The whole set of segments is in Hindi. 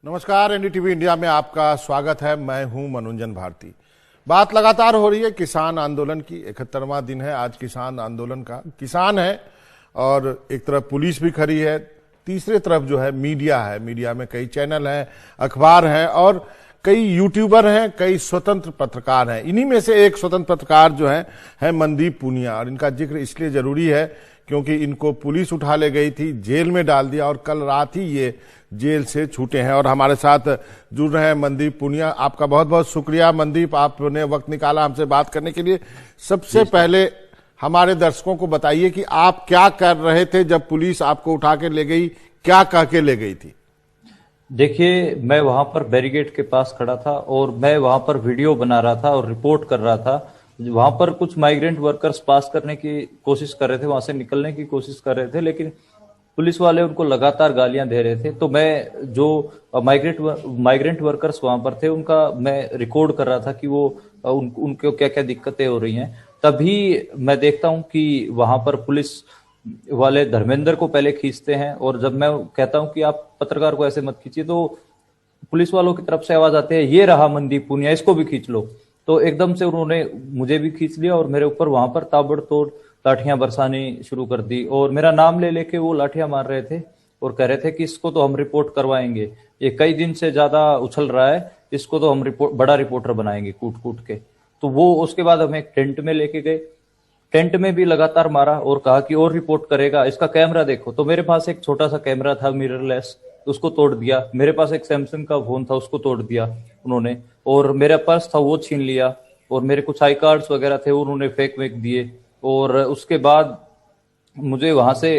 नमस्कार, एनडीटीवी इंडिया में आपका स्वागत है। मैं हूं मनोरंजन भारती। बात लगातार हो रही है किसान आंदोलन की। 71वां दिन है आज किसान आंदोलन का। किसान है और एक तरफ पुलिस भी खड़ी है, तीसरे तरफ जो है मीडिया है। मीडिया में कई चैनल हैं, अखबार हैं और कई यूट्यूबर हैं, कई स्वतंत्र पत्रकार हैं। इन्हीं में से एक स्वतंत्र पत्रकार जो है मनदीप पूनिया। और इनका जिक्र इसलिए जरूरी है क्योंकि इनको पुलिस उठा ले गई थी, जेल में डाल दिया और कल रात ही ये जेल से छूटे हैं। और हमारे साथ जुड़ रहे हैं मनदीप पूनिया। आपका बहुत बहुत शुक्रिया मनदीप, आपने वक्त निकाला हमसे बात करने के लिए। सबसे पहले हमारे दर्शकों को बताइए कि आप क्या कर रहे थे जब पुलिस आपको उठा के ले गई, क्या कह के ले गई थी? देखिए, मैं वहां पर बैरिकेड के पास खड़ा था और मैं वहां पर वीडियो बना रहा था और रिपोर्ट कर रहा था। वहां पर कुछ माइग्रेंट वर्कर्स पास करने की कोशिश कर रहे थे, वहां से निकलने की कोशिश कर रहे थे, लेकिन पुलिस वाले उनको लगातार गालियां दे रहे थे। तो मैं जो माइग्रेंट वर्कर्स वहां पर थे उनका मैं रिकॉर्ड कर रहा था कि वो उनको क्या क्या दिक्कतें हो रही हैं। तभी मैं देखता हूं कि वहां पर पुलिस वाले धर्मेंद्र को पहले खींचते हैं, और जब मैं कहता हूं कि आप पत्रकार को ऐसे मत खींचिए, तो पुलिस वालों की तरफ से आवाज आती है, ये रहा मनदीप पूनिया, इसको भी खींच लो। तो एकदम से उन्होंने मुझे भी खींच लिया और मेरे ऊपर वहां पर ताबड़तोड़ लाठियां बरसानी शुरू कर दी। और मेरा नाम ले लेके वो लाठियां मार रहे थे और कह रहे थे कि इसको तो हम रिपोर्ट करवाएंगे, ये कई दिन से ज्यादा उछल रहा है, इसको तो हम बड़ा रिपोर्टर बनाएंगे कूट कूट के। तो वो उसके बाद हमें एक टेंट में लेके गए। टेंट में भी लगातार मारा और कहा कि और रिपोर्ट करेगा, इसका कैमरा देखो। तो मेरे पास एक छोटा सा कैमरा था मिररलेस, उसको तोड़ दिया। मेरे पास एक सैमसंग का फोन था, उसको तोड़ दिया उन्होंने। और मेरा पर्स था वो छीन लिया, और मेरे कुछ आई कार्ड्स वगैरह थे उन्होंने फेंक दिए। और उसके बाद मुझे वहां से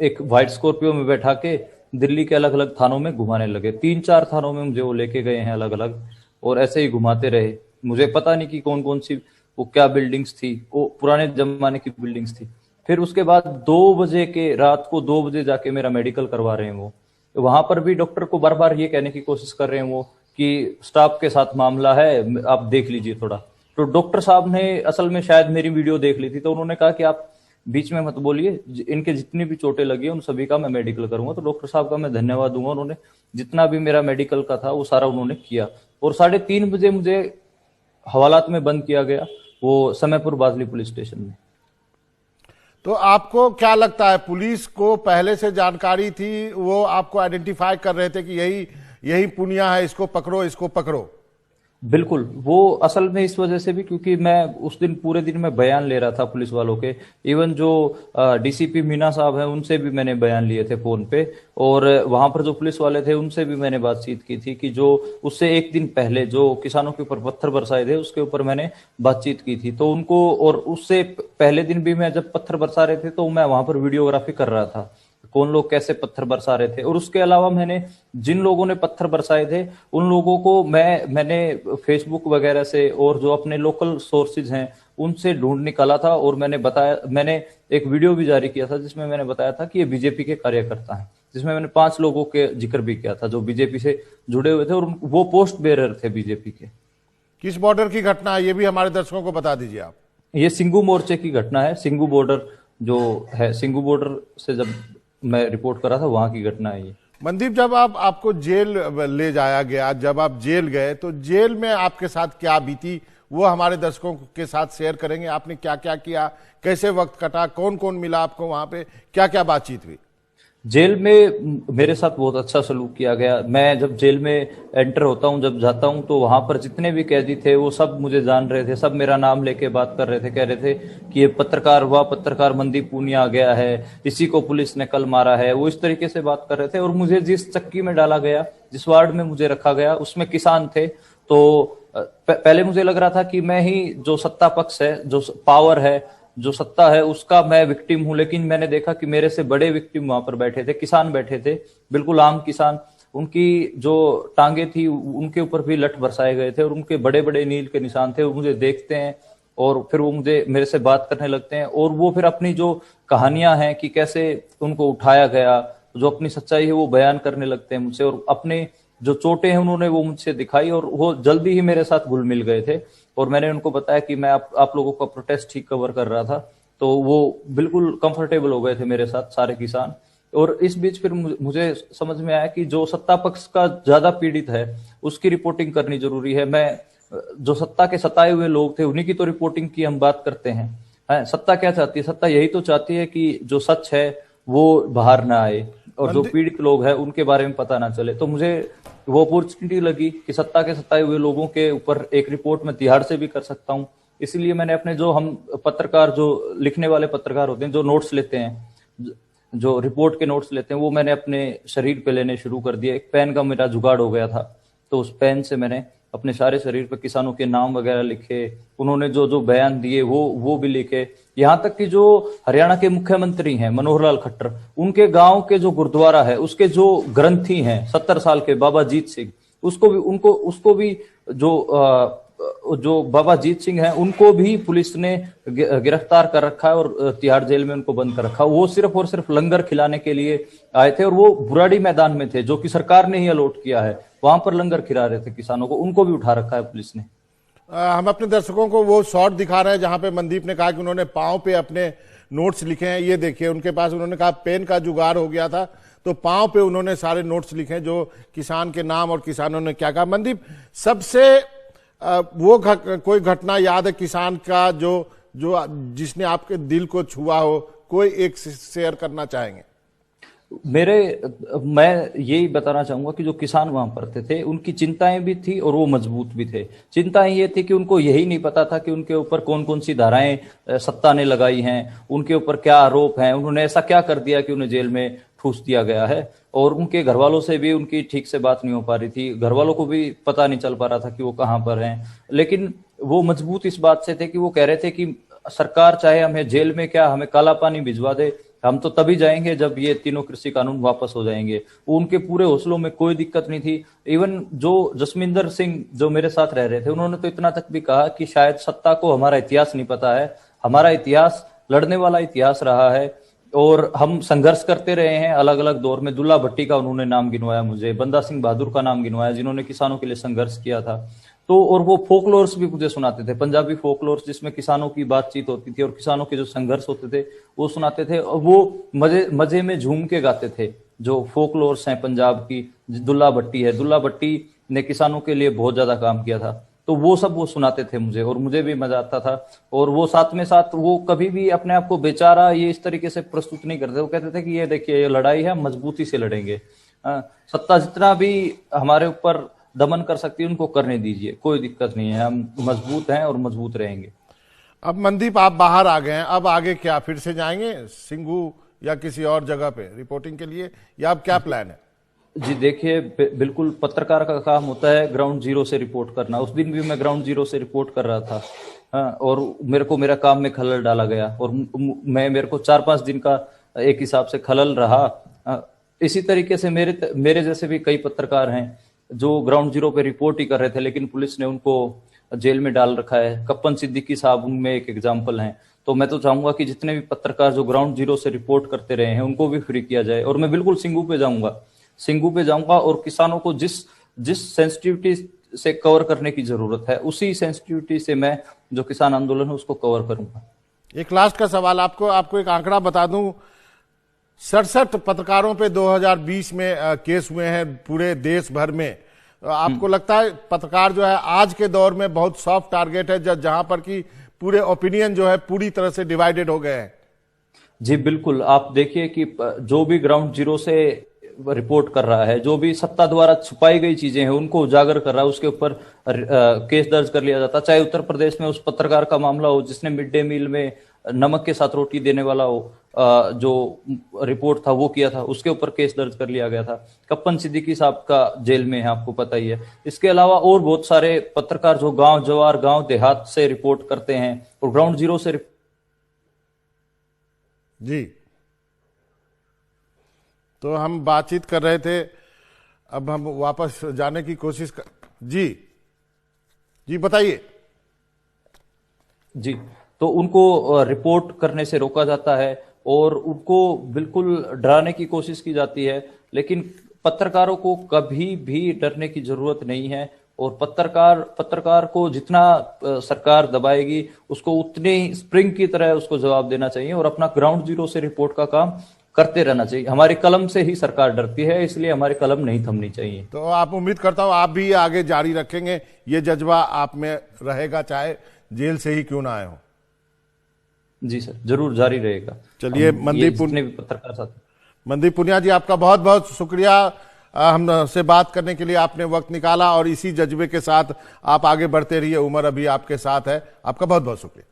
एक व्हाइट स्कॉर्पियो में बैठा के दिल्ली के अलग अलग थानों में घुमाने लगे। 3-4 थानों में मुझे वो लेके गए हैं अलग अलग, और ऐसे ही घुमाते रहे। मुझे पता नहीं कि कौन कौन सी वो क्या बिल्डिंग्स थी, वो पुराने जमाने की बिल्डिंग्स थी। फिर उसके बाद 2 बजे के रात को 2 बजे जाके मेरा मेडिकल करवा रहे हैं वो। वहां पर भी डॉक्टर को बार बार ये कहने की कोशिश कर रहे हैं वो कि स्टाफ के साथ मामला है, आप देख लीजिए थोड़ा। तो डॉक्टर साहब ने असल में शायद मेरी वीडियो देख ली थी, तो उन्होंने कहा कि आप बीच में मत बोलिए, इनके जितनी भी चोटें लगी है उन सभी का मैं मेडिकल करूंगा। तो डॉक्टर साहब का मैं धन्यवाद दूंगा, उन्होंने जितना भी मेरा मेडिकल का था वो सारा उन्होंने किया। और 3:30 बजे मुझे हवालात में बंद किया गया, वो समयपुर बाजली पुलिस स्टेशन में। तो आपको क्या लगता है, पुलिस को पहले से जानकारी थी, वो आपको आइडेंटिफाई कर रहे थे कि यही पूनिया है, इसको पकड़ो इसको पकड़ो? बिल्कुल, वो असल में इस वजह से भी क्योंकि मैं उस दिन पूरे दिन में बयान ले रहा था पुलिस वालों के। इवन जो डीसीपी मीना साहब हैं उनसे भी मैंने बयान लिए थे फोन पे, और वहां पर जो पुलिस वाले थे उनसे भी मैंने बातचीत की थी कि जो उससे एक दिन पहले जो किसानों के ऊपर पत्थर बरसाए थे उसके ऊपर मैंने बातचीत की थी। तो उनको, और उससे पहले दिन भी मैं जब पत्थर बरसा रहे थे तो मैं वहां पर वीडियोग्राफी कर रहा था, कौन लोग कैसे पत्थर बरसा रहे थे। और उसके अलावा मैंने जिन लोगों ने पत्थर बरसाए थे उन लोगों को मैंने फेसबुक वगैरह से और जो अपने लोकल सोर्सेज हैं उनसे ढूंढ निकाला था। और मैंने एक वीडियो भी जारी किया था जिसमें मैंने बताया था कि ये बीजेपी के कार्यकर्ता हैं, जिसमें मैंने 5 लोगों के जिक्र भी किया था जो बीजेपी से जुड़े हुए थे और वो पोस्ट बेरर थे बीजेपी के। किस बॉर्डर की घटना है ये भी हमारे दर्शकों को बता दीजिए आप। ये सिंगू मोर्चे की घटना है। सिंगू बॉर्डर जो है, सिंगू बॉर्डर से जब मैं रिपोर्ट कर रहा था वहां की घटना है ये। मनदीप, जब आपको जेल ले जाया गया, जब आप जेल गए तो जेल में आपके साथ क्या बीती वो हमारे दर्शकों के साथ शेयर करेंगे। आपने क्या क्या किया, कैसे वक्त कटा, कौन कौन मिला आपको वहां पे, क्या क्या बातचीत हुई? जेल में मेरे साथ बहुत अच्छा सलूक किया गया। मैं जब जेल में एंटर होता हूं, जब जाता हूं, तो वहां पर जितने भी कैदी थे वो सब मुझे जान रहे थे, सब मेरा नाम लेके बात कर रहे थे, कह रहे थे कि ये पत्रकार मनदीप पूनिया आ गया है, इसी को पुलिस ने कल मारा है। वो इस तरीके से बात कर रहे थे। और मुझे जिस चक्की में डाला गया, जिस वार्ड में मुझे रखा गया, उसमें किसान थे। तो पहले मुझे लग रहा था कि मैं ही जो सत्ता पक्ष है, जो पावर है, जो सत्ता है, उसका मैं विक्टिम हूं। लेकिन मैंने देखा कि मेरे से बड़े विक्टिम वहां पर बैठे थे, किसान बैठे थे, बिल्कुल आम किसान। उनकी जो टांगे थी उनके ऊपर भी लठ बरसाए गए थे और उनके बड़े बड़े नील के निशान थे। वो मुझे देखते हैं और फिर वो मेरे से बात करने लगते हैं, और वो फिर अपनी जो कहानियां हैं कि कैसे उनको उठाया गया, जो अपनी सच्चाई है वो बयान करने लगते हैं मुझसे। और अपने जो चोटें हैं उन्होंने वो मुझसे दिखाई, और वो जल्दी ही मेरे साथ घुल मिल गए थे। और मैंने उनको बताया कि मैं आप लोगों का प्रोटेस्ट ठीक कवर कर रहा था, तो वो बिल्कुल कंफर्टेबल हो गए थे मेरे साथ सारे किसान। और इस बीच फिर मुझे समझ में आया कि जो सत्ता पक्ष का ज्यादा पीड़ित है उसकी रिपोर्टिंग करनी जरूरी है। मैं जो सत्ता के सताए हुए लोग थे उन्हीं की तो रिपोर्टिंग की हम बात करते हैं। सत्ता क्या चाहती है? सत्ता यही तो चाहती है कि जो सच है वो बाहर ना आए और जो पीड़ित लोग हैं उनके बारे में पता ना चले। तो मुझे वो अपॉर्चुनिटी लगी कि सत्ता के सताए हुए लोगों के ऊपर एक रिपोर्ट मैं तिहाड़ से भी कर सकता हूं। इसलिए मैंने अपने जो हम पत्रकार, जो लिखने वाले पत्रकार होते हैं, जो नोट्स लेते हैं, जो रिपोर्ट के नोट्स लेते हैं, वो मैंने अपने शरीर पे लेने शुरू कर दिया। एक पेन का मेरा जुगाड़ हो गया था, तो उस पेन से मैंने अपने सारे शरीर पे किसानों के नाम वगैरह लिखे, उन्होंने जो जो बयान दिए वो भी लिखे। यहां तक कि जो हरियाणा के मुख्यमंत्री हैं मनोहर लाल खट्टर, उनके गांव के जो गुरुद्वारा है उसके जो ग्रंथी हैं 70 साल के बाबा जीत सिंह, उसको भी जो बाबा जीत सिंह हैं उनको भी पुलिस ने गिरफ्तार कर रखा है और तिहाड़ जेल में उनको बंद कर रखा। वो सिर्फ और सिर्फ लंगर खिलाने के लिए आए थे और वो बुराड़ी मैदान में थे जो कि सरकार ने ही अलॉट किया है, वहां पर लंगर खिला रहे थे किसानों को, उनको भी उठा रखा है पुलिस ने। हम अपने दर्शकों को वो शॉट दिखा रहे हैं जहां पे मनदीप ने कहा कि उन्होंने पांव पे अपने नोट्स लिखे हैं। ये देखिए, उनके पास, उन्होंने कहा पेन का जुगाड़ हो गया था, तो पांव पे उन्होंने सारे नोट्स लिखे हैं जो किसान के नाम और किसानों ने क्या कहा। मनदीप, सबसे कोई घटना याद है किसान का जो जिसने आपके दिल को छुआ हो, कोई एक शेयर करना चाहेंगे? मैं यही बताना चाहूंगा कि जो किसान वहां पर थे उनकी चिंताएं भी थी और वो मजबूत भी थे। चिंताएं ये थी कि उनको यही नहीं पता था कि उनके ऊपर कौन कौन सी धाराएं सत्ता ने लगाई हैं, उनके ऊपर क्या आरोप हैं, उन्होंने ऐसा क्या कर दिया कि उन्हें जेल में ठूस दिया गया है। और उनके घर वालों से भी उनकी ठीक से बात नहीं हो पा रही थी, घर वालों को भी पता नहीं चल पा रहा था कि वो कहाँ पर हैं। लेकिन वो मजबूत इस बात से थे कि वो कह रहे थे कि सरकार चाहे हमें जेल में क्या, हमें काला पानी भिजवा दे, हम तो तभी जाएंगे जब ये तीनों कृषि कानून वापस हो जाएंगे। उनके पूरे हौसलों में कोई दिक्कत नहीं थी। इवन जो जसमिंदर सिंह जो मेरे साथ रह रहे थे, उन्होंने तो इतना तक भी कहा कि शायद सत्ता को हमारा इतिहास नहीं पता है, हमारा इतिहास लड़ने वाला इतिहास रहा है और हम संघर्ष करते रहे हैं अलग अलग दौर में। दुल्ला भट्टी का उन्होंने नाम गिनवाया, मुझे बंदा सिंह बहादुर का नाम गिनवाया, जिन्होंने किसानों के लिए संघर्ष किया था। तो और वो फोकलोर्स भी मुझे सुनाते थे, पंजाबी फोकलोर्स, जिसमें किसानों की बातचीत होती थी और किसानों के जो संघर्ष होते थे वो सुनाते थे। और वो मजे में झूम के गाते थे। जो फोकलोर्स हैं पंजाब की, दुल्ला भट्टी है, दुल्ला भट्टी ने किसानों के लिए बहुत ज्यादा काम किया था, तो वो सब वो सुनाते थे मुझे और मुझे भी मजा आता था। और वो साथ में साथ वो कभी भी अपने आप को बेचारा ये इस तरीके से प्रस्तुत नहीं करते। वो कहते थे कि ये देखिए, ये लड़ाई है, मजबूती से लड़ेंगे, सत्ता जितना भी हमारे ऊपर दमन कर सकती है उनको करने दीजिए, कोई दिक्कत नहीं है, हम मजबूत हैं और मजबूत रहेंगे। अब मनदीप, आप बाहर आ गए हैं, अब आगे क्या, फिर से जाएंगे सिंघू या किसी और जगह पे रिपोर्टिंग के लिए, या अब क्या प्लान है? जी देखिए, बिल्कुल पत्रकार का काम होता है ग्राउंड जीरो से रिपोर्ट करना। उस दिन भी मैं ग्राउंड जीरो से रिपोर्ट कर रहा था, और मेरे को मेरा काम में खलल डाला गया और मेरे को 4-5 दिन का एक हिसाब से खलल रहा। इसी तरीके से मेरे जैसे भी कई पत्रकार हैं जो ग्राउंड जीरो पे रिपोर्ट ही कर रहे थे, लेकिन पुलिस ने उनको जेल में डाल रखा है। कप्पन सिद्दीकी साहब उनमें एक एग्जाम्पल हैं। तो मैं तो चाहूंगा कि जितने भी पत्रकार जो ग्राउंड जीरो से रिपोर्ट करते रहे हैं उनको भी फ्री किया जाए। और मैं बिल्कुल सिंघू पे जाऊंगा और किसानों को जिस सेंसिटिविटी से कवर करने की जरूरत है उसी सेंसिटिविटी से मैं जो किसान आंदोलन है उसको कवर करूंगा। एक लास्ट का सवाल, आपको एक आंकड़ा बता दूं, 67 पत्रकारों पे 2020 में केस हुए हैं पूरे देश भर में। आपको लगता है पत्रकार जो है आज के दौर में बहुत सॉफ्ट टारगेट है, जहां पर कि पूरे ओपिनियन जो है पूरी तरह से डिवाइडेड हो गए हैं? जी बिल्कुल, आप देखिए कि जो भी ग्राउंड जीरो से रिपोर्ट कर रहा है, जो भी सत्ता द्वारा छुपाई गई चीजें हैं उनको उजागर कर रहा है, उसके ऊपर केस दर्ज कर लिया जाता। चाहे उत्तर प्रदेश में उस पत्रकार का मामला हो जिसने मिड डे मील में नमक के साथ रोटी देने वाला हो, जो रिपोर्ट था वो किया था, उसके ऊपर केस दर्ज कर लिया गया था। कप्पन सिद्दीकी साहब का जेल में है, आपको पता ही है। इसके अलावा और बहुत सारे पत्रकार जो गांव जवार, गांव देहात से रिपोर्ट करते हैं और ग्राउंड जीरो से जी। तो हम बातचीत कर रहे थे, अब हम वापस जाने की कोशिश कर। जी बताइए। जी, तो उनको रिपोर्ट करने से रोका जाता है और उनको बिल्कुल डराने की कोशिश की जाती है, लेकिन पत्रकारों को कभी भी डरने की जरूरत नहीं है। और पत्रकार को जितना सरकार दबाएगी उसको उतने स्प्रिंग की तरह उसको जवाब देना चाहिए और अपना ग्राउंड जीरो से रिपोर्ट का काम करते रहना चाहिए। हमारी कलम से ही सरकार डरती है, इसलिए हमारी कलम नहीं थमनी चाहिए। तो आप उम्मीद करता हूं आप भी आगे जारी रखेंगे, ये जज्बा आप में रहेगा, चाहे जेल से ही क्यों ना आए हो। जी सर, जरूर जारी रहेगा। चलिए जितने भी पत्रकार साथी। मनदीप पुनिया जी, आपका बहुत बहुत शुक्रिया हमसे बात करने के लिए, आपने वक्त निकाला और इसी जज्बे के साथ आप आगे बढ़ते रहिए। उम्र अभी आपके साथ है। आपका बहुत बहुत शुक्रिया।